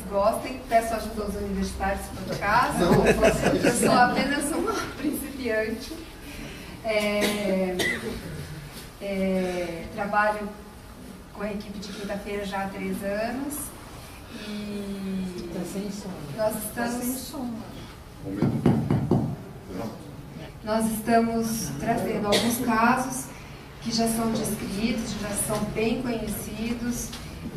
gostem. Peço ajuda aos universitários, se for o caso. Eu sou apenas uma principiante. Trabalho com a equipe de quinta-feira já há 3 anos. E nós estamos trazendo alguns casos que já são descritos, já são bem conhecidos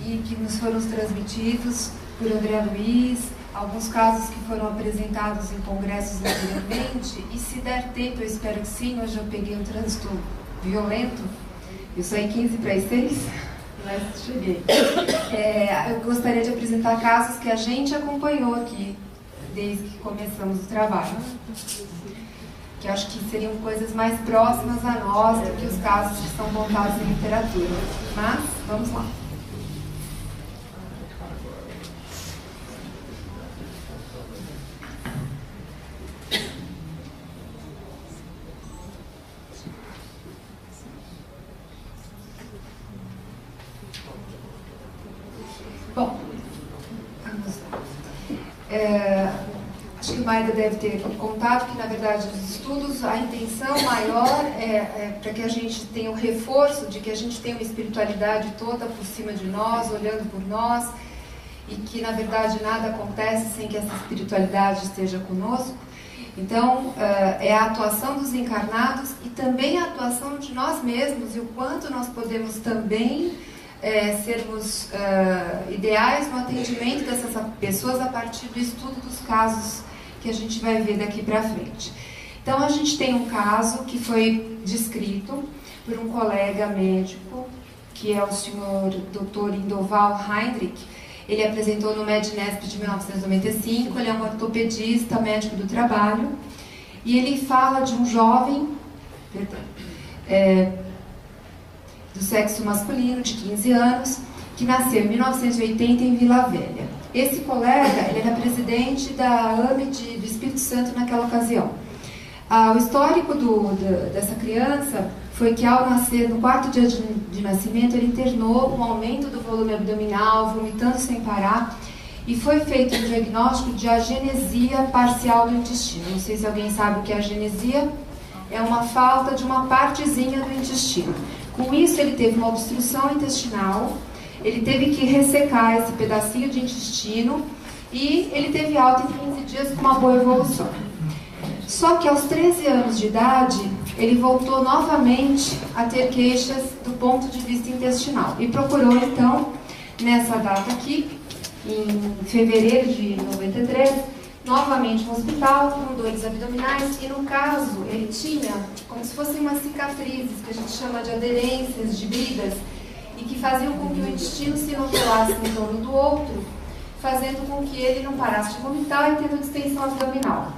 e que nos foram transmitidos por André Luiz, alguns casos que foram apresentados em congressos anteriormente, e se der tempo, eu espero que sim, hoje eu peguei um trânsito violento, eu saí 15 para as 6, mas cheguei. Eu gostaria de apresentar casos que a gente acompanhou aqui, desde que começamos o trabalho, que eu acho que seriam coisas mais próximas a nós do que os casos que são contados em literatura. Mas, vamos lá. Bom, vamos lá. Acho que o Maida deve ter contado que, na verdade, os estudos, a intenção maior é para que a gente tenha o reforço de que a gente tem uma espiritualidade toda por cima de nós, olhando por nós, e que, na verdade, nada acontece sem que essa espiritualidade esteja conosco. Então, é a atuação dos encarnados e também a atuação de nós mesmos e o quanto nós podemos também sermos ideais no atendimento dessas pessoas a partir do estudo dos casos que a gente vai ver daqui para frente. Então, a gente tem um caso que foi descrito por um colega médico, que é o senhor Dr. Indoval Heinrich. Ele apresentou no MEDNESP de 1995, ele é um ortopedista, médico do trabalho, e ele fala de um jovem, do sexo masculino, de 15 anos, que nasceu em 1980 em Vila Velha. Esse colega, ele era presidente da AME do Espírito Santo naquela ocasião. O histórico dessa criança foi que, ao nascer, no 4º dia de nascimento, ele internou com um aumento do volume abdominal, vomitando sem parar, e foi feito um diagnóstico de agenesia parcial do intestino. Não sei se alguém sabe o que é agenesia. É uma falta de uma partezinha do intestino. Com isso, ele teve uma obstrução intestinal, ele teve que ressecar esse pedacinho de intestino e ele teve alta em 15 dias com uma boa evolução. Só que aos 13 anos de idade, ele voltou novamente a ter queixas do ponto de vista intestinal e procurou, então, nessa data aqui, em fevereiro de 93, novamente no hospital, com dores abdominais, e no caso, ele tinha como se fossem umas cicatrizes, que a gente chama de aderências, de bridas, e que faziam com que o intestino se inovilasse em torno do outro, fazendo com que ele não parasse de vomitar e tendo distensão abdominal.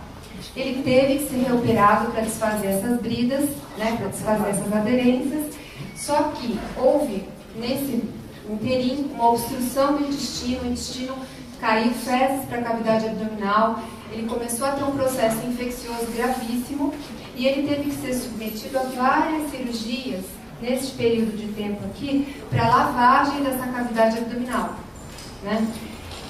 Ele teve que ser reoperado para desfazer essas bridas, para desfazer essas aderências, só que houve, nesse inteirinho, uma obstrução do intestino, o intestino caiu fezes para a cavidade abdominal, ele começou a ter um processo infeccioso gravíssimo e ele teve que ser submetido a várias cirurgias nesse período de tempo aqui para lavagem dessa cavidade abdominal,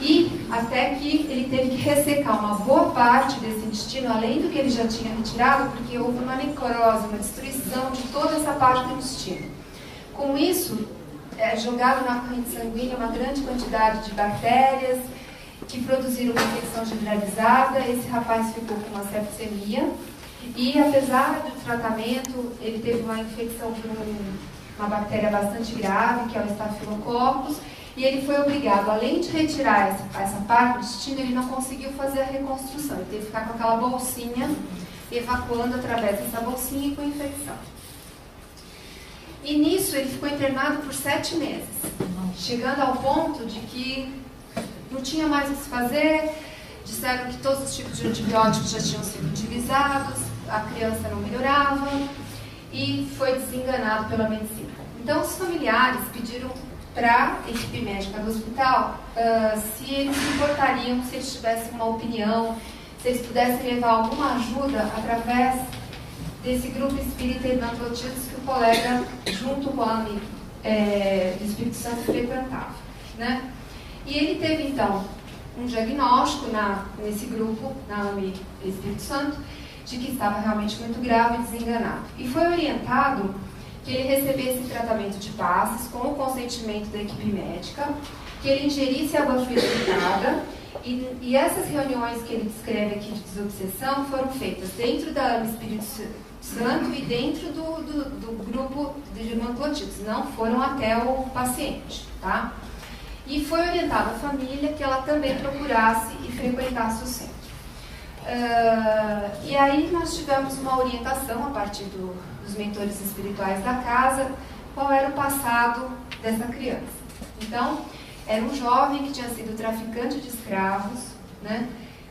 E até que ele teve que ressecar uma boa parte desse intestino, além do que ele já tinha retirado, porque houve uma necrose, uma destruição de toda essa parte do intestino. Com isso, jogado na corrente sanguínea uma grande quantidade de bactérias que produziram uma infecção generalizada. Esse rapaz ficou com uma septicemia e, apesar do tratamento, ele teve uma infecção por uma bactéria bastante grave, que é o Staphylococcus, e ele foi obrigado, além de retirar essa parte do intestino, ele não conseguiu fazer a reconstrução. Ele teve que ficar com aquela bolsinha, evacuando através dessa bolsinha e com infecção. E nisso ele ficou internado por 7 meses, chegando ao ponto de que não tinha mais o que se fazer, disseram que todos os tipos de antibióticos já tinham sido utilizados, a criança não melhorava e foi desenganado pela medicina. Então os familiares pediram para a equipe médica do hospital se eles se importariam, se eles tivessem uma opinião, se eles pudessem levar alguma ajuda através desse grupo espírita Hernando Otides que o colega, junto com a AME do Espírito Santo, frequentava. E ele teve, então, um diagnóstico nesse grupo, na AME Espírito Santo, de que estava realmente muito grave e desenganado. E foi orientado que ele recebesse tratamento de passes com o consentimento da equipe médica, que ele ingerisse água fluidificada, e essas reuniões que ele descreve aqui de desobsessão foram feitas dentro da AME Espírito Santo e dentro do grupo de hematotites, não foram até o paciente, tá? E foi orientado à família que ela também procurasse e frequentasse o centro. E aí nós tivemos uma orientação a partir dos mentores espirituais da casa, qual era o passado dessa criança. Então, era um jovem que tinha sido traficante de escravos, né,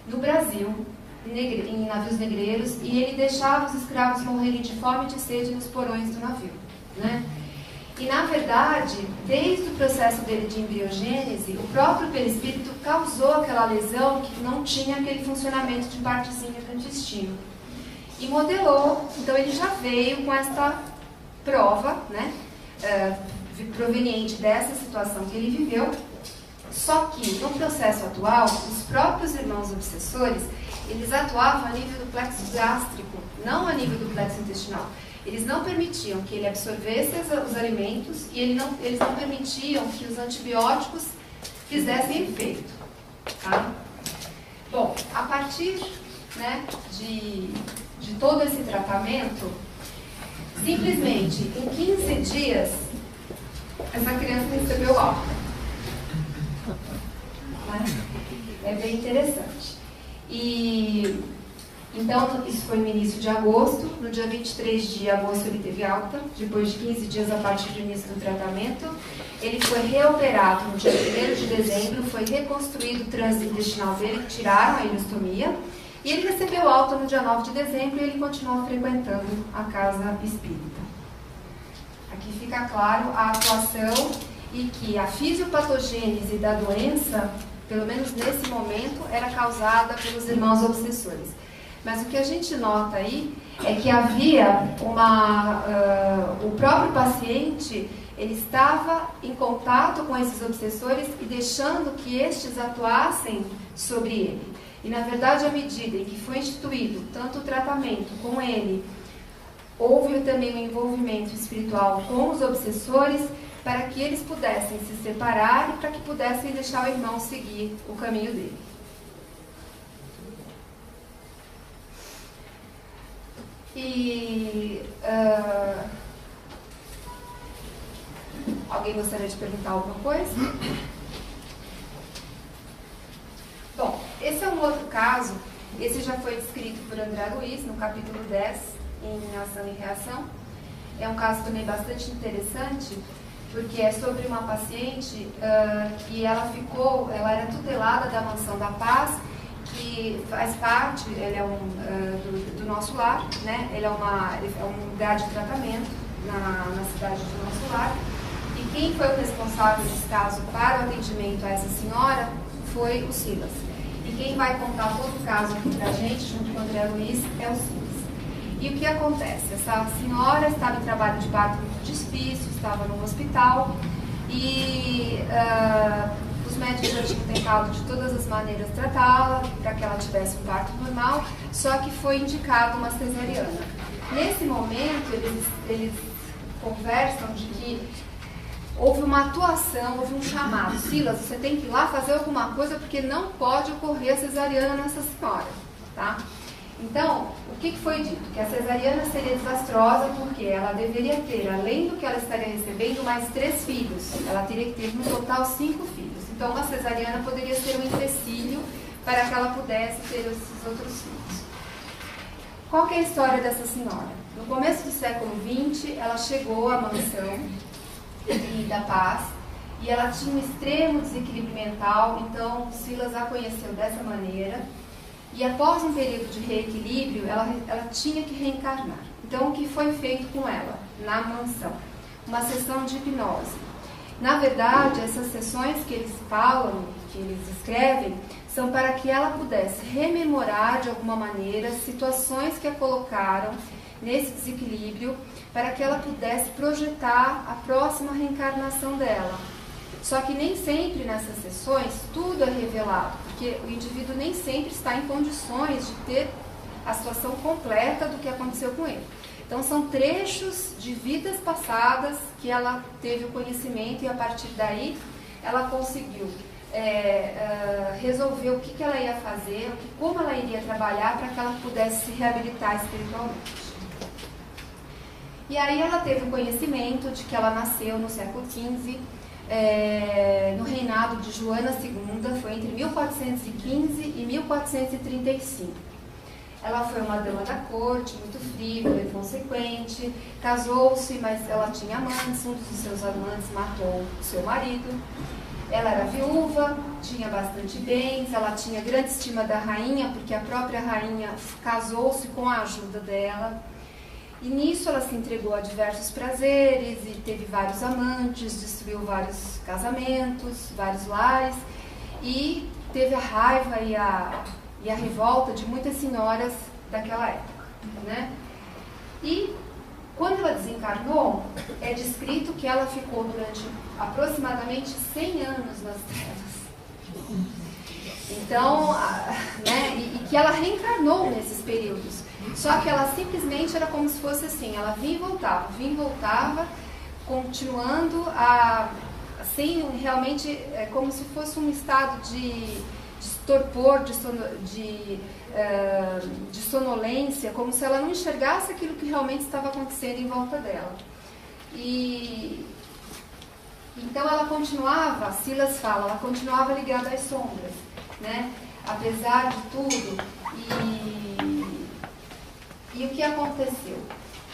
no Brasil, em navios negreiros, e ele deixava os escravos morrerem de fome e de sede nos porões do navio, né? E, na verdade, desde o processo dele de embriogênese, o próprio perispírito causou aquela lesão que não tinha aquele funcionamento de partezinha do intestino. E modelou, então ele já veio com esta prova, né, proveniente dessa situação que ele viveu, só que no processo atual, os próprios irmãos obsessores, eles atuavam a nível do plexo gástrico, não a nível do plexo intestinal. Eles não permitiam que ele absorvesse os alimentos e eles não permitiam que os antibióticos fizessem efeito. Tá? Bom, a partir, né, de todo esse tratamento, simplesmente em 15 dias, essa criança recebeu alta. É bem interessante. Então, isso foi no início de agosto. No dia 23 de agosto ele teve alta. Depois de 15 dias a partir do início do tratamento, ele foi reoperado no dia 1º de dezembro, foi reconstruído o trânsito intestinal dele, tiraram a ileostomia, e ele recebeu alta no dia 9 de dezembro e ele continuou frequentando a casa espírita. Aqui fica claro a atuação e que a fisiopatogênese da doença, pelo menos nesse momento, era causada pelos irmãos obsessores. Mas o que a gente nota aí é que havia o próprio paciente, ele estava em contato com esses obsessores e deixando que estes atuassem sobre ele. E, na verdade, à medida em que foi instituído tanto o tratamento com ele, houve também um envolvimento espiritual com os obsessores para que eles pudessem se separar e para que pudessem deixar o irmão seguir o caminho dele. Alguém gostaria de perguntar alguma coisa? Bom, esse é um outro caso. Esse já foi descrito por André Luiz no capítulo 10, em Ação e Reação. É um caso também bastante interessante, porque é sobre uma paciente que ela era tutelada da Mansão da Paz, que faz parte, ele é do nosso lar, né? Ele é um lugar de tratamento na cidade do nosso lar. E quem foi o responsável nesse caso para o atendimento a essa senhora foi o Silas. E quem vai contar todo o caso aqui pra gente, junto com o André Luiz, é o Silas. E o que acontece? Essa senhora estava em trabalho de parto muito difícil, estava no hospital e os médicos já tinham tentado de todas as maneiras tratá-la para que ela tivesse um parto normal, só que foi indicado uma cesariana. Nesse momento, eles conversam de que houve uma atuação, houve um chamado. Silas, você tem que ir lá fazer alguma coisa porque não pode ocorrer a cesariana nessa senhora, tá? Então, o que foi dito? Que a cesariana seria desastrosa porque ela deveria ter, além do que ela estaria recebendo, mais 3 filhos. Ela teria que ter, no total, 5 filhos. Então, uma cesariana poderia ser um empecilho para que ela pudesse ter esses outros filhos. Qual que é a história dessa senhora? No começo do século XX, ela chegou à mansão da Paz e ela tinha um extremo desequilíbrio mental, então Silas a conheceu dessa maneira. E após um período de reequilíbrio, ela tinha que reencarnar. Então, o que foi feito com ela na mansão? Uma sessão de hipnose. Na verdade, essas sessões que eles falam, que eles escrevem, são para que ela pudesse rememorar de alguma maneira situações que a colocaram nesse desequilíbrio, para que ela pudesse projetar a próxima reencarnação dela. Só que nem sempre nessas sessões tudo é revelado, porque o indivíduo nem sempre está em condições de ter a situação completa do que aconteceu com ele. Então são trechos de vidas passadas que ela teve o conhecimento e a partir daí ela conseguiu resolver o que ela ia fazer, como ela iria trabalhar para que ela pudesse se reabilitar espiritualmente. E aí ela teve o conhecimento de que ela nasceu no século XV, no reinado de Joana II, foi entre 1415 e 1435. Ela foi uma dama da corte, muito frívola e consequente, casou-se, mas ela tinha amantes, um dos seus amantes matou o seu marido. Ela era viúva, tinha bastante bens, ela tinha grande estima da rainha, porque a própria rainha casou-se com a ajuda dela. E nisso ela se entregou a diversos prazeres e teve vários amantes, destruiu vários casamentos, vários lares e teve a raiva e a revolta de muitas senhoras daquela época, né? E quando ela desencarnou, é descrito que ela ficou durante aproximadamente 100 anos nas trevas. Então, né, e que ela reencarnou nesses períodos. Só que ela simplesmente era como se fosse assim, ela vinha e voltava, continuando sem realmente, como se fosse um estado de torpor, de sonolência, como se ela não enxergasse aquilo que realmente estava acontecendo em volta dela. E então ela continuava, Silas fala, ela continuava ligada às sombras, né? Apesar de tudo. E o que aconteceu?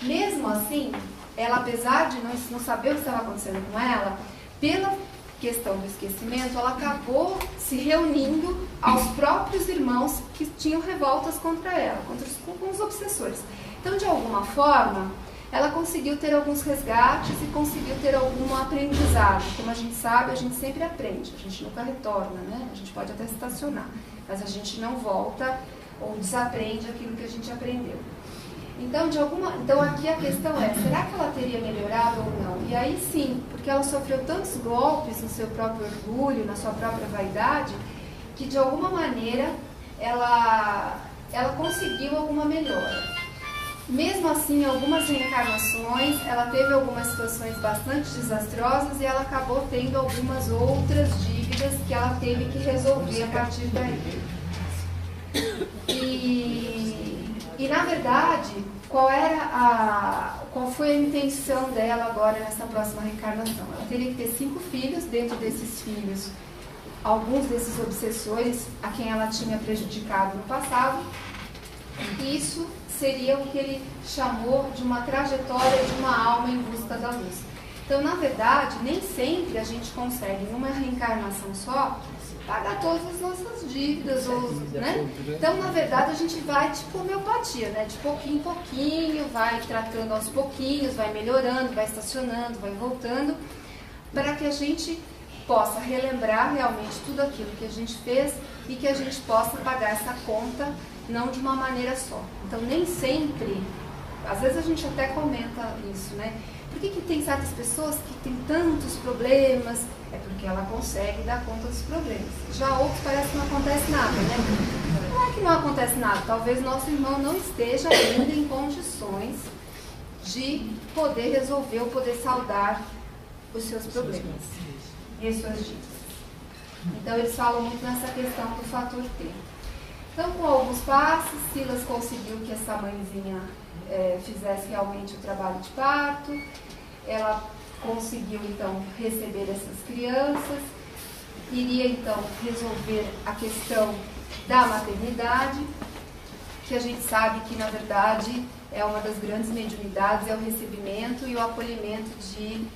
Mesmo assim, ela, apesar de não saber o que estava acontecendo com ela, pela questão do esquecimento, ela acabou se reunindo aos próprios irmãos que tinham revoltas contra ela, com os obsessores. Então, de alguma forma, ela conseguiu ter alguns resgates e conseguiu ter algum aprendizado. Como a gente sabe, a gente sempre aprende, a gente nunca retorna, né? A gente pode até estacionar, mas a gente não volta ou desaprende aquilo que a gente aprendeu. Então aqui a questão é, será que ela teria melhorado ou não? E aí sim, porque ela sofreu tantos golpes no seu próprio orgulho, na sua própria vaidade, que de alguma maneira ela conseguiu alguma melhora. Mesmo assim, em algumas reencarnações, ela teve algumas situações bastante desastrosas e ela acabou tendo algumas outras dívidas que ela teve que resolver a partir daí. E na verdade, qual foi a intenção dela agora nessa próxima reencarnação? Ela teria que ter 5 filhos, dentro desses filhos, alguns desses obsessores a quem ela tinha prejudicado no passado. Isso seria o que ele chamou de uma trajetória de uma alma em busca da luz. Então, na verdade, nem sempre a gente consegue, numa reencarnação só, pagar todas as nossas dívidas, né? Então, na verdade, a gente vai tipo homeopatia, né? De pouquinho em pouquinho, vai tratando aos pouquinhos, vai melhorando, vai estacionando, vai voltando, para que a gente possa relembrar realmente tudo aquilo que a gente fez e que a gente possa pagar essa conta, não de uma maneira só. Então, nem sempre, às vezes a gente até comenta isso, né? Por que tem certas pessoas que têm tantos problemas? É porque ela consegue dar conta dos problemas. Já outros parece que não acontece nada, né? Não é que não acontece nada, talvez nosso irmão não esteja ainda em condições de poder resolver ou poder saldar os seus problemas e as suas dívidas. Então eles falam muito nessa questão do fator tempo. Então, com alguns passos, Silas conseguiu que essa mãezinha fizesse realmente o trabalho de parto. Ela conseguiu, então, receber essas crianças. Iria, então, resolver a questão da maternidade, que a gente sabe que, na verdade, é uma das grandes mediunidades, é o recebimento e o acolhimento de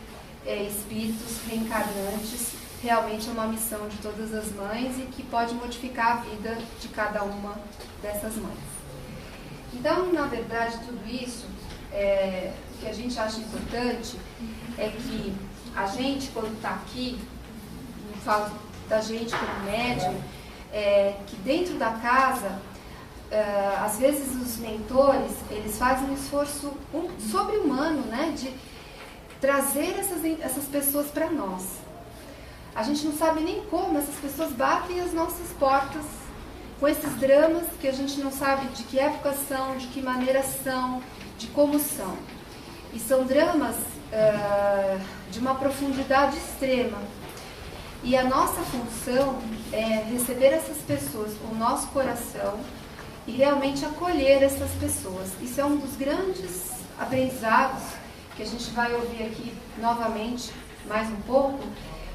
espíritos reencarnantes. Realmente é uma missão de todas as mães e que pode modificar a vida de cada uma dessas mães. Então, na verdade, tudo isso, o que a gente acha importante é que a gente, quando está aqui, não falo da gente como médium, que dentro da casa, às vezes os mentores, eles fazem um esforço sobre-humano, né, de trazer essas pessoas para nós. A gente não sabe nem como essas pessoas batem as nossas portas com esses dramas que a gente não sabe de que época são, de que maneira são, de como são. E são dramas de uma profundidade extrema. E a nossa função é receber essas pessoas com o nosso coração e realmente acolher essas pessoas. Isso é um dos grandes aprendizados que a gente vai ouvir aqui novamente, mais um pouco,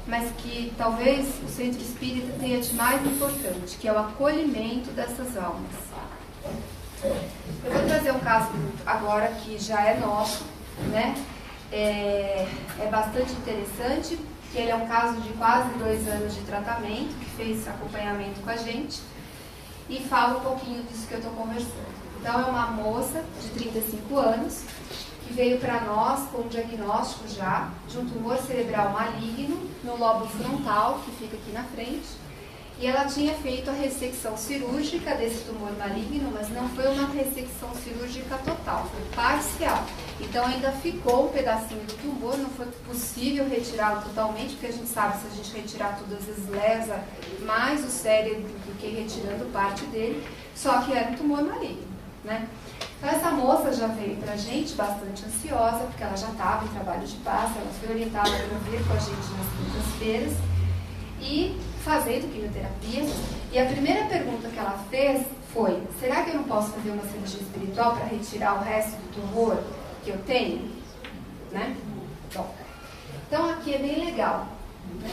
mas que talvez o Centro Espírita tenha de mais importante, que é o acolhimento dessas almas. Eu vou trazer um caso agora que já é nosso, né? É bastante interessante, que ele é um caso de quase 2 anos de tratamento, que fez acompanhamento com a gente, e fala um pouquinho disso que eu estou conversando. Então, é uma moça de 35 anos, que veio para nós com um diagnóstico já de um tumor cerebral maligno no lobo frontal, que fica aqui na frente, e ela tinha feito a ressecção cirúrgica desse tumor maligno, mas não foi uma ressecção cirúrgica total, foi parcial. Então ainda ficou um pedacinho do tumor, não foi possível retirá-lo totalmente, porque a gente sabe que se a gente retirar tudo, às vezes lesa mais o cérebro do que retirando parte dele, só que era um tumor maligno, né? Então essa moça já veio pra gente bastante ansiosa, porque ela já estava em trabalho de paz, ela foi orientada para vir com a gente nas quintas-feiras e fazendo quimioterapia. E a primeira pergunta que ela fez foi: será que eu não posso fazer uma cirurgia espiritual para retirar o resto do tumor que eu tenho? Né? Bom, então aqui é bem legal, né?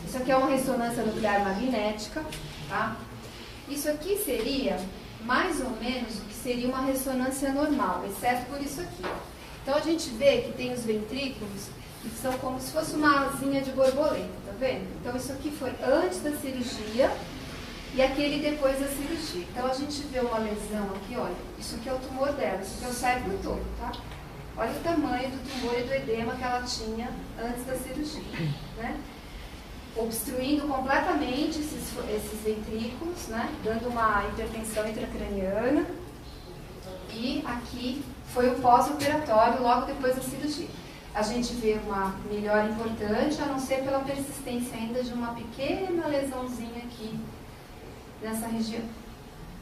Isso aqui é uma ressonância nuclear magnética, tá? Isso aqui seria mais ou menos o que seria uma ressonância normal, exceto por isso aqui. Então a gente vê que tem os ventrículos que são como se fosse uma asinha de borboleta, tá vendo? Então isso aqui foi antes da cirurgia e aquele depois da cirurgia. Então a gente vê uma lesão aqui, olha, isso aqui é o tumor dela, isso aqui é o cérebro todo, tá? Olha o tamanho do tumor e do edema que ela tinha antes da cirurgia, né? Obstruindo completamente esses ventrículos, né? Dando uma hipertensão intracraniana. E aqui foi o pós-operatório, logo depois da cirurgia. A gente vê uma melhora importante, a não ser pela persistência ainda de uma pequena lesãozinha aqui nessa região.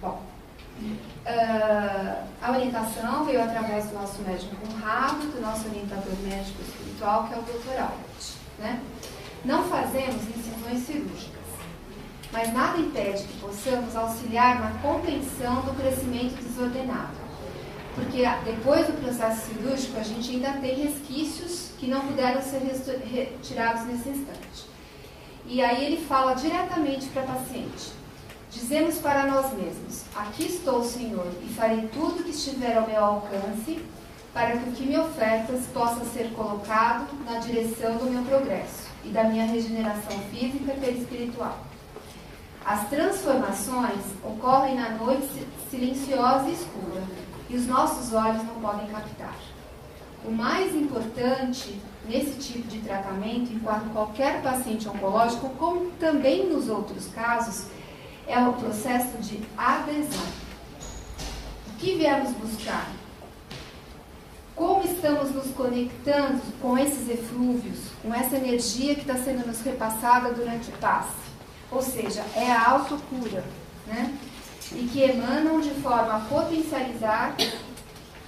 Bom, a orientação veio através do nosso médico Conrado, do nosso orientador médico espiritual, que é o Dr. Albert, né? Não fazemos incisões cirúrgicas, mas nada impede que possamos auxiliar na contenção do crescimento desordenado. Porque depois do processo cirúrgico, a gente ainda tem resquícios que não puderam ser retirados nesse instante. E aí ele fala diretamente para a paciente: dizemos para nós mesmos: aqui estou, Senhor, e farei tudo que estiver ao meu alcance para que o que me ofertas possa ser colocado na direção do meu progresso e da minha regeneração física e perispiritual. As transformações ocorrem na noite silenciosa e escura, e os nossos olhos não podem captar. O mais importante nesse tipo de tratamento, em qualquer paciente oncológico, como também nos outros casos, é o processo de adesão. O que viemos buscar? Como estamos nos conectando com esses eflúvios, com essa energia que está sendo nos repassada durante o passe? Ou seja, é a autocura, né? E que emanam de forma a potencializar,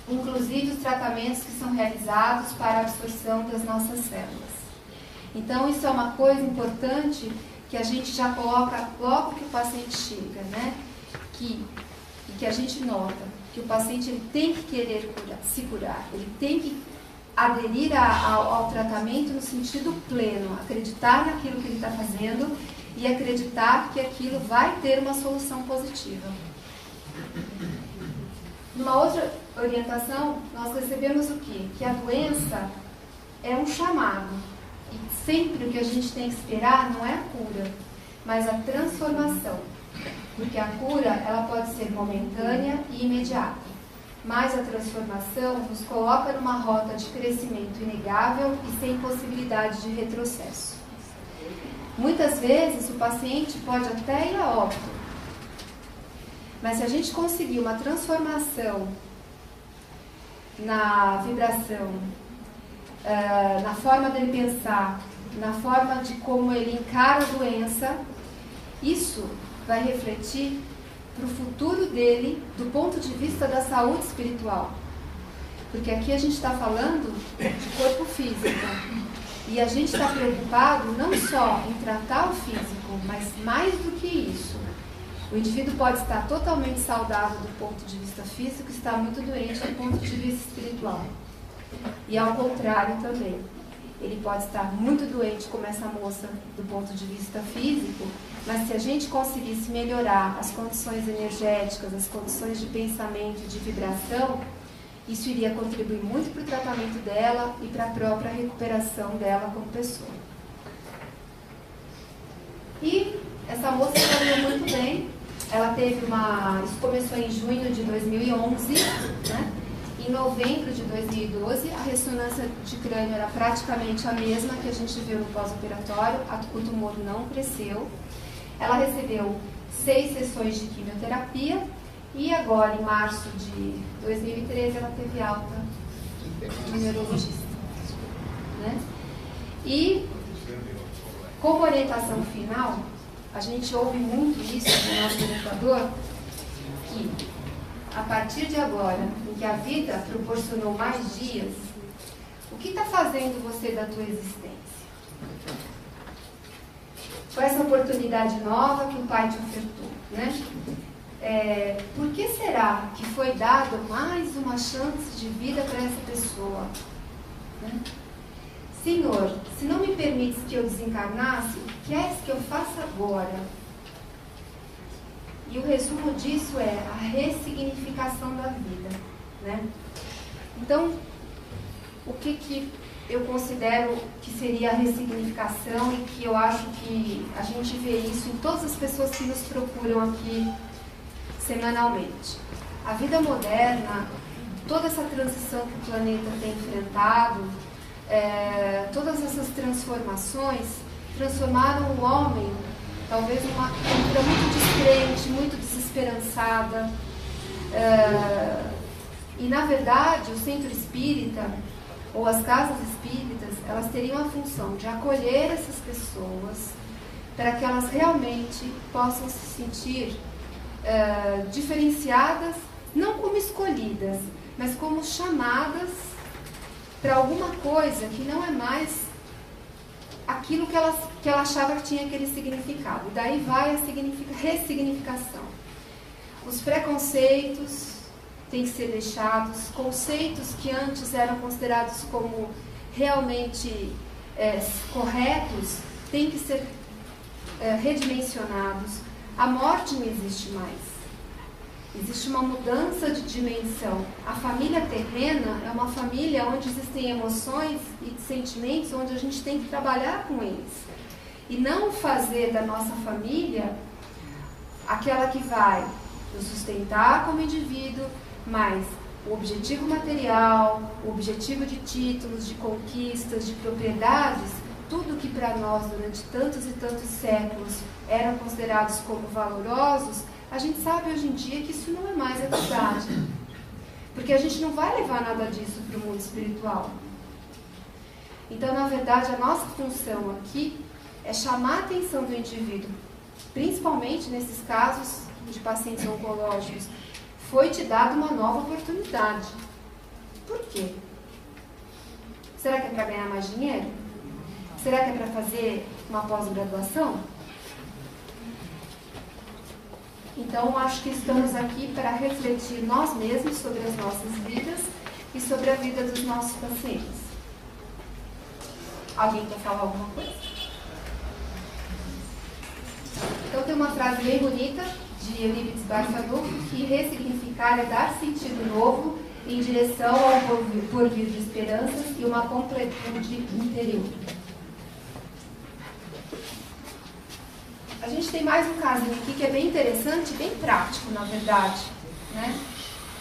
inclusive, os tratamentos que são realizados para a absorção das nossas células. Então, isso é uma coisa importante que a gente já coloca logo que o paciente chega, né? E que a gente nota que o paciente ele tem que querer se curar, ele tem que aderir ao tratamento no sentido pleno, acreditar naquilo que ele está fazendo e acreditar que aquilo vai ter uma solução positiva. Numa outra orientação, nós recebemos o quê? Que a doença é um chamado. E sempre o que a gente tem que esperar não é a cura, mas a transformação. Porque a cura, ela pode ser momentânea e imediata. Mas a transformação nos coloca numa rota de crescimento inegável e sem possibilidade de retrocesso. Muitas vezes o paciente pode até ir a óbito, mas se a gente conseguir uma transformação na vibração, na forma dele pensar na forma de como ele encara a doença, isso vai refletir para o futuro dele do ponto de vista da saúde espiritual. Porque aqui a gente está falando de corpo físico. E a gente está preocupado não só em tratar o físico, mas mais do que isso. O indivíduo pode estar totalmente saudável do ponto de vista físico e estar muito doente do ponto de vista espiritual. E ao contrário também. Ele pode estar muito doente, como essa moça, do ponto de vista físico, mas se a gente conseguisse melhorar as condições energéticas, as condições de pensamento e de vibração, isso iria contribuir muito para o tratamento dela e para a própria recuperação dela como pessoa. E essa moça caminhou muito bem. Ela teve isso começou em junho de 2011, né? Em novembro de 2012, a ressonância de crânio era praticamente a mesma que a gente viu no pós-operatório, o tumor não cresceu. Ela recebeu 6 sessões de quimioterapia e agora, em março de 2013, ela teve alta de neurologista. Né? E, como orientação final, a gente ouve muito isso do nosso orientador, que a partir de agora, em que a vida proporcionou mais dias, o que está fazendo você da tua existência? Com essa oportunidade nova que o Pai te ofertou, né? Por que será que foi dada mais uma chance de vida para essa pessoa? Né? Senhor, se não me permites que eu desencarnasse, o que queres que eu faça agora? E o resumo disso é a ressignificação da vida. Né? Então, o que eu considero que seria a ressignificação e que eu acho que a gente vê isso em todas as pessoas que nos procuram aqui semanalmente. A vida moderna, toda essa transição que o planeta tem enfrentado, todas essas transformações transformaram o homem talvez numa cultura muito descrente, muito desesperançada. E na verdade o centro espírita ou as casas espíritas, elas teriam a função de acolher essas pessoas para que elas realmente possam se sentir diferenciadas, não como escolhidas, mas como chamadas para alguma coisa que não é mais aquilo que ela achava que tinha aquele significado. E daí vai a ressignificação. Os preconceitos têm que ser deixados, conceitos que antes eram considerados como realmente corretos têm que ser redimensionados. A morte não existe mais. Existe uma mudança de dimensão. A família terrena é uma família onde existem emoções e sentimentos onde a gente tem que trabalhar com eles. E não fazer da nossa família aquela que vai nos sustentar como indivíduo, mas o objetivo material, o objetivo de títulos, de conquistas, de propriedades, tudo que para nós durante tantos e tantos séculos eram considerados como valorosos, a gente sabe hoje em dia que isso não é mais a verdade. Porque a gente não vai levar nada disso para o mundo espiritual. Então, na verdade, a nossa função aqui é chamar a atenção do indivíduo, principalmente nesses casos de pacientes oncológicos. Foi te dada uma nova oportunidade. Por quê? Será que é para ganhar mais dinheiro? Será que é para fazer uma pós-graduação? Então, acho que estamos aqui para refletir nós mesmos sobre as nossas vidas e sobre a vida dos nossos pacientes. Alguém quer falar alguma coisa? Então, tem uma frase bem bonita de Eurípides Barçanufo, que ressignificar é dar sentido novo em direção ao porvir de esperanças e uma completude interior. A gente tem mais um casinho aqui que é bem interessante, bem prático, na verdade, né?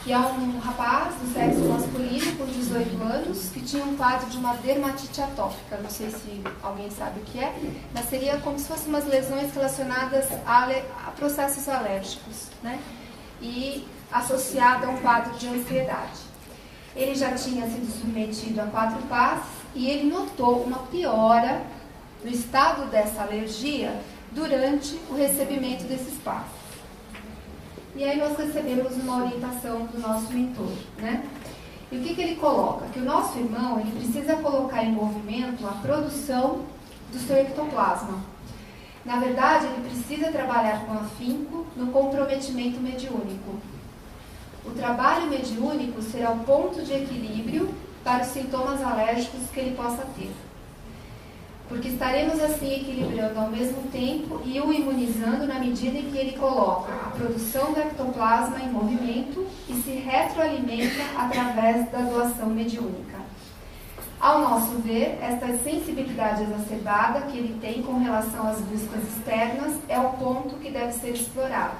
Que é um rapaz do sexo masculino com 18 anos que tinha um quadro de uma dermatite atópica. Não sei se alguém sabe o que é, mas seria como se fossem umas lesões relacionadas a processos alérgicos, né? E associada a um quadro de ansiedade. Ele já tinha sido submetido a 4 passes e ele notou uma piora no estado dessa alergia durante o recebimento desses passos. E aí nós recebemos uma orientação do nosso mentor, né? E o que ele coloca? Que o nosso irmão, ele precisa colocar em movimento a produção do seu ectoplasma. Na verdade, ele precisa trabalhar com afinco no comprometimento mediúnico. O trabalho mediúnico será o ponto de equilíbrio para os sintomas alérgicos que ele possa ter. Porque estaremos assim equilibrando ao mesmo tempo e o imunizando na medida em que ele coloca a produção do ectoplasma em movimento e se retroalimenta através da doação mediúnica. Ao nosso ver, esta sensibilidade exacerbada que ele tem com relação às buscas externas é o ponto que deve ser explorado,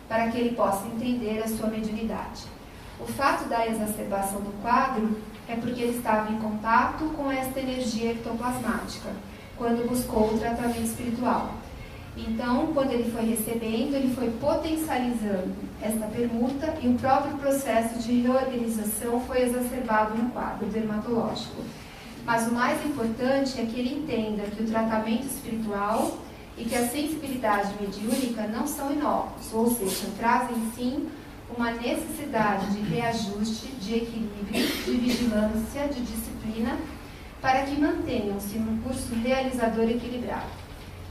para que ele possa entender a sua mediunidade. O fato da exacerbação do quadro é porque ele estava em contato com esta energia ectoplasmática, quando buscou o tratamento espiritual. Então, quando ele foi recebendo, ele foi potencializando esta permuta e o próprio processo de reorganização foi exacerbado no quadro dermatológico. Mas o mais importante é que ele entenda que o tratamento espiritual e que a sensibilidade mediúnica não são inócuos, ou seja, trazem sim uma necessidade de reajuste, de equilíbrio, de vigilância, de disciplina, para que mantenham-se num curso realizador equilibrado.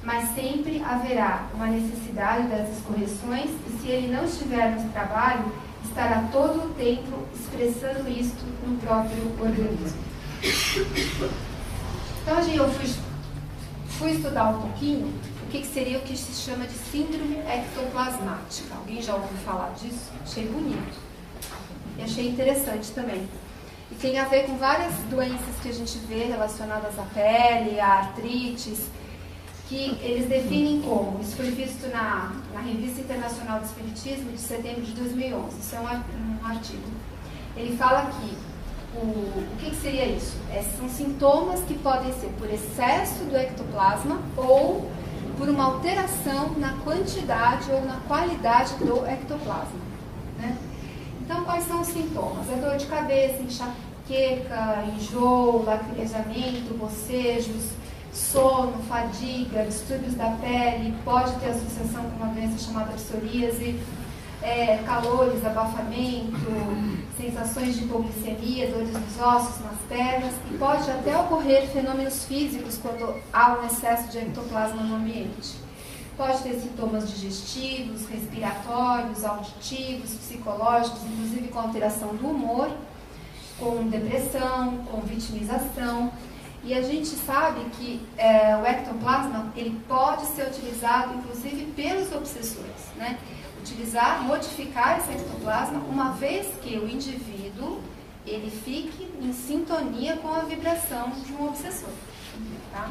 Mas sempre haverá uma necessidade dessas correções e se ele não estiver no trabalho, estará todo o tempo expressando isto no próprio organismo. Então, eu fui estudar um pouquinho o que seria o que se chama de síndrome ectoplasmática. Alguém já ouviu falar disso? Achei bonito. E achei interessante também. E tem a ver com várias doenças que a gente vê relacionadas à pele, à artrites, que eles definem como. Isso foi visto na Revista Internacional do Espiritismo de setembro de 2011. Isso é um artigo. Ele fala que o que seria isso? São sintomas que podem ser por excesso do ectoplasma ou por uma alteração na quantidade ou na qualidade do ectoplasma, né? Então, quais são os sintomas? É dor de cabeça, enxaqueca, enjoo, lacrimejamento, bocejos, sono, fadiga, distúrbios da pele, pode ter associação com uma doença chamada psoríase, calores, abafamento, sensações de hipoglicemia, dores nos ossos, nas pernas, e pode até ocorrer fenômenos físicos quando há um excesso de ectoplasma no ambiente. Pode ter sintomas digestivos, respiratórios, auditivos, psicológicos, inclusive com alteração do humor, com depressão, com vitimização. E a gente sabe que o ectoplasma ele pode ser utilizado, inclusive, pelos obsessores, né? Modificar esse ectoplasma, uma vez que o indivíduo ele fique em sintonia com a vibração de um obsessor. Tá?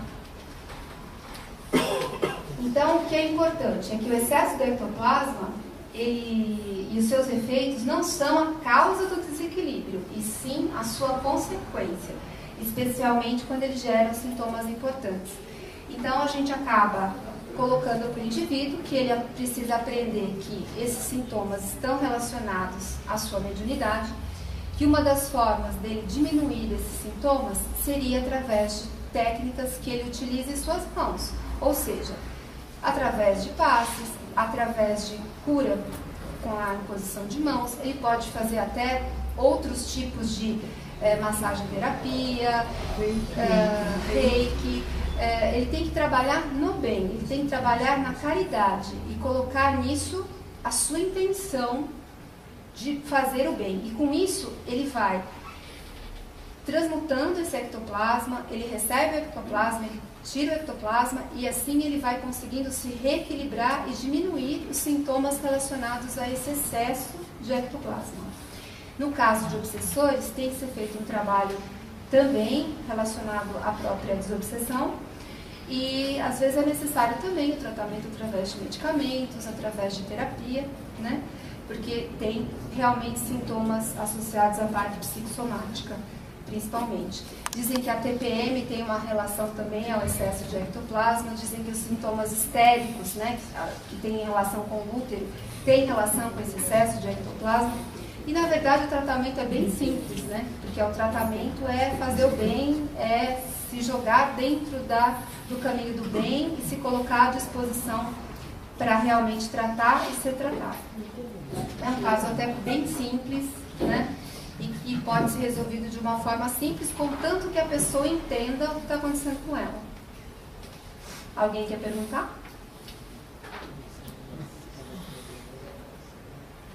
Então, o que é importante é que o excesso do ectoplasma e os seus efeitos não são a causa do desequilíbrio, e sim a sua consequência, especialmente quando ele gera sintomas importantes. Então, a gente acaba colocando para o indivíduo que ele precisa aprender que esses sintomas estão relacionados à sua mediunidade, que uma das formas dele diminuir esses sintomas seria através de técnicas que ele utilize em suas mãos, ou seja, através de passes, através de cura com a imposição de mãos. Ele pode fazer até outros tipos de massagem terapia, reiki. Ele tem que trabalhar no bem, ele tem que trabalhar na caridade e colocar nisso a sua intenção de fazer o bem. E com isso ele vai transmutando esse ectoplasma, ele recebe o ectoplasma, ele tira o ectoplasma e assim ele vai conseguindo se reequilibrar e diminuir os sintomas relacionados a esse excesso de ectoplasma. No caso de obsessores, tem que ser feito um trabalho também relacionado à própria desobsessão e às vezes é necessário também o tratamento através de medicamentos, através de terapia, né? Porque tem realmente sintomas associados à parte psicossomática, principalmente. Dizem que a TPM tem uma relação também ao excesso de ectoplasma, dizem que os sintomas histéricos, né, que tem relação com o útero, tem relação com esse excesso de ectoplasma. E, na verdade, o tratamento é bem simples, né? Porque o tratamento é fazer o bem, é se jogar dentro do caminho do bem e se colocar à disposição para realmente tratar e ser tratado. É um caso até bem simples, né? E pode ser resolvido de uma forma simples, contanto que a pessoa entenda o que está acontecendo com ela. Alguém quer perguntar?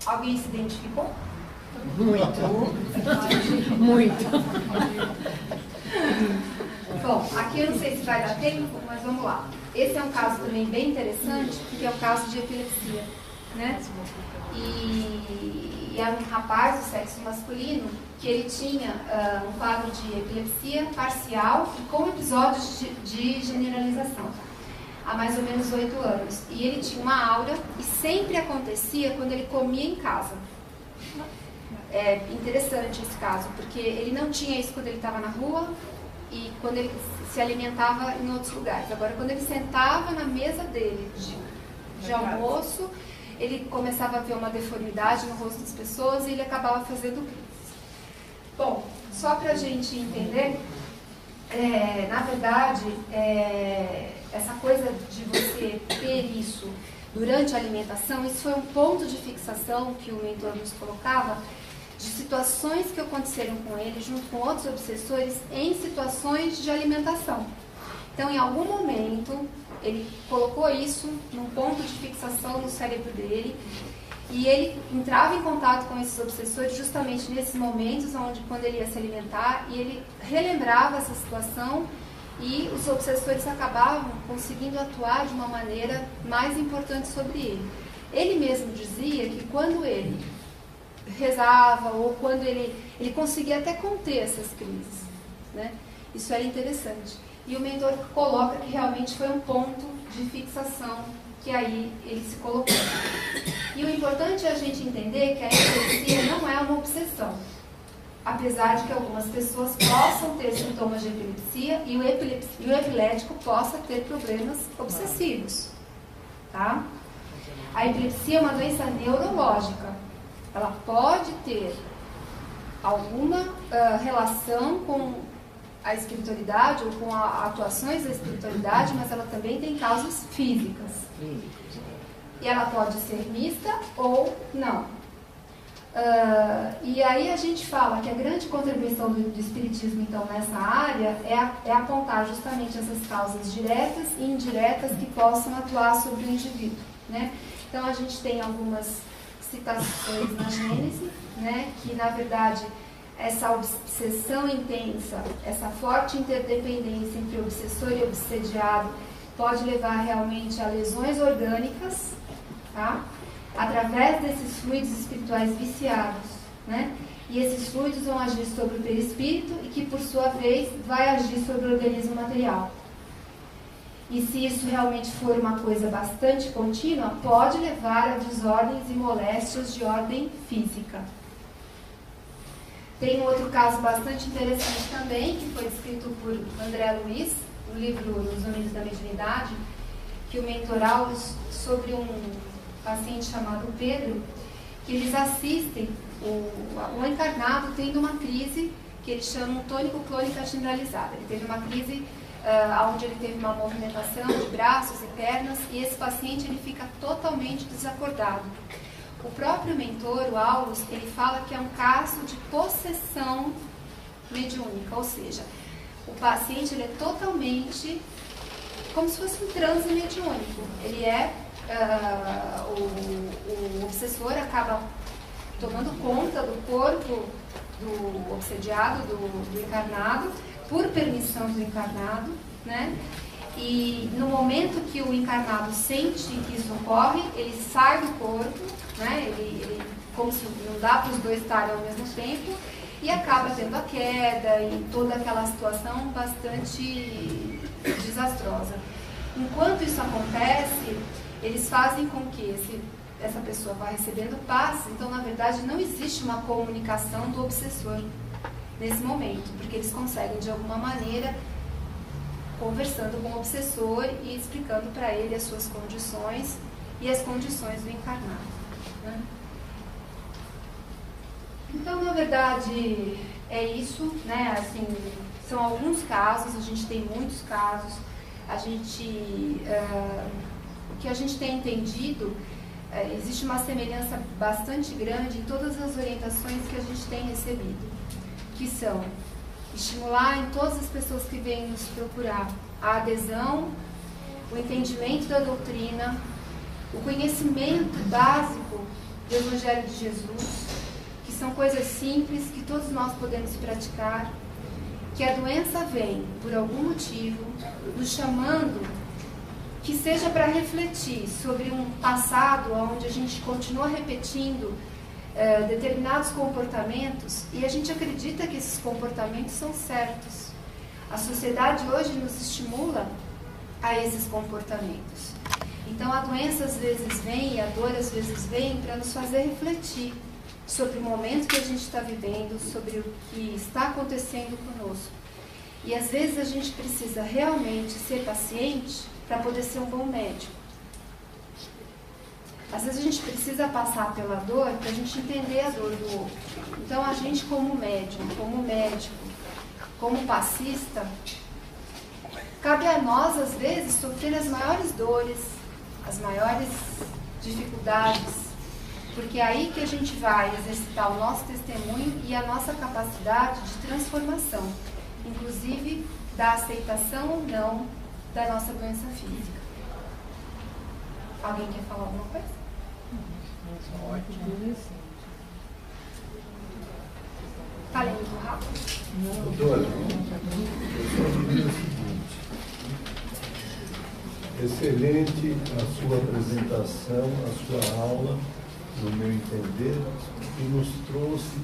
Alguém se identificou? Muito. Muito. Bom, aqui eu não sei se vai dar tempo, mas vamos lá. Esse é um caso também bem interessante, porque é o caso de epilepsia, né? E era um rapaz do sexo masculino que ele tinha um quadro de epilepsia parcial e com episódios de generalização, há mais ou menos 8 anos. E ele tinha uma aura e sempre acontecia quando ele comia em casa. É interessante esse caso, porque ele não tinha isso quando ele estava na rua e quando ele se alimentava em outros lugares. Agora, quando ele sentava na mesa dele de almoço, ele começava a ver uma deformidade no rosto das pessoas e ele acabava fazendo crise. Bom, só para a gente entender, na verdade, essa coisa de você ter isso durante a alimentação, isso foi um ponto de fixação que o mentor nos colocava, de situações que aconteceram com ele, junto com outros obsessores, em situações de alimentação. Então, em algum momento, ele colocou isso num ponto de fixação no cérebro dele, e ele entrava em contato com esses obsessores justamente nesses momentos, onde, quando ele ia se alimentar, e ele relembrava essa situação, e os obsessores acabavam conseguindo atuar de uma maneira mais importante sobre ele. Ele mesmo dizia que quando ele rezava, ou quando ele conseguia até conter essas crises, né? Isso era interessante. E o mentor coloca que realmente foi um ponto de fixação que aí ele se colocou. E o importante é a gente entender que a epilepsia não é uma obsessão. Apesar de que algumas pessoas possam ter sintomas de epilepsia e o epilético possa ter problemas obsessivos. Tá? A epilepsia é uma doença neurológica. Ela pode ter alguma relação com a espiritualidade ou com atuações da espiritualidade, mas ela também tem causas físicas. E ela pode ser mista ou não. E aí a gente fala que a grande contribuição do espiritismo, então, nessa área é apontar justamente essas causas diretas e indiretas que possam atuar sobre o indivíduo, né? Então a gente tem algumas citações na Gênese, né, que na verdade essa obsessão intensa, essa forte interdependência entre obsessor e obsediado pode levar realmente a lesões orgânicas, tá? Através desses fluidos espirituais viciados, né? E esses fluidos vão agir sobre o perispírito e que, por sua vez, vai agir sobre o organismo material. E se isso realmente for uma coisa bastante contínua, pode levar a desordens e moléstias de ordem física. Tem um outro caso bastante interessante também, que foi escrito por André Luiz, no livro Nos Domínios da Mediunidade, que o mentor Aulus, sobre um paciente chamado Pedro, que eles assistem o encarnado tendo uma crise que eles chamam tônico-clônica generalizada. Ele teve uma crise onde ele teve uma movimentação de braços e pernas, e esse paciente ele fica totalmente desacordado. O próprio mentor, o Aulus, ele fala que é um caso de possessão mediúnica, ou seja, o paciente ele é totalmente como se fosse um transe mediúnico. Ele o obsessor acaba tomando conta do corpo do obsediado, do encarnado, por permissão do encarnado, né? E no momento que o encarnado sente que isso ocorre, ele sai do corpo, né? Ele como se não dá para os dois estarem ao mesmo tempo, e acaba tendo a queda e toda aquela situação bastante desastrosa. Enquanto isso acontece, eles fazem com que essa pessoa vá recebendo paz. Então, na verdade, não existe uma comunicação do obsessor nesse momento, porque eles conseguem, de alguma maneira, conversando com o obsessor e explicando para ele as suas condições e as condições do encarnado, né? Então, na verdade, é isso, né? Assim, São alguns casos, a gente tem muitos casos. O que a gente tem entendido, existe uma semelhança bastante grande em todas as orientações que a gente tem recebido, que são estimular em todas as pessoas que vêm nos procurar a adesão, o entendimento da doutrina, o conhecimento básico do Evangelho de Jesus, que são coisas simples que todos nós podemos praticar, que a doença vem por algum motivo, nos chamando, que seja para refletir sobre um passado onde a gente continua repetindo determinados comportamentos e a gente acredita que esses comportamentos são certos. A sociedade hoje nos estimula a esses comportamentos. Então a doença às vezes vem e a dor às vezes vem para nos fazer refletir sobre o momento que a gente está vivendo, sobre o que está acontecendo conosco. E às vezes a gente precisa realmente ser paciente para poder ser um bom médico. Às vezes a gente precisa passar pela dor para a gente entender a dor do outro. Então a gente como médium, como médico, como passista, cabe a nós às vezes sofrer as maiores dores, as maiores dificuldades, porque é aí que a gente vai exercitar o nosso testemunho e a nossa capacidade de transformação, inclusive da aceitação ou não da nossa doença física. Alguém quer falar alguma coisa? Ótimo. Falei muito rápido? Doutora, eu só diria o seguinte: excelente a sua apresentação, a sua aula, no meu entender, e nos trouxe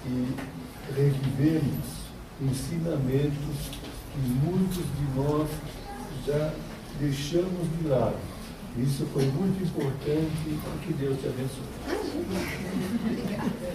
e revivemos ensinamentos que muitos de nós já deixamos de lado. Isso foi muito importante e que Deus te abençoe. Obrigada.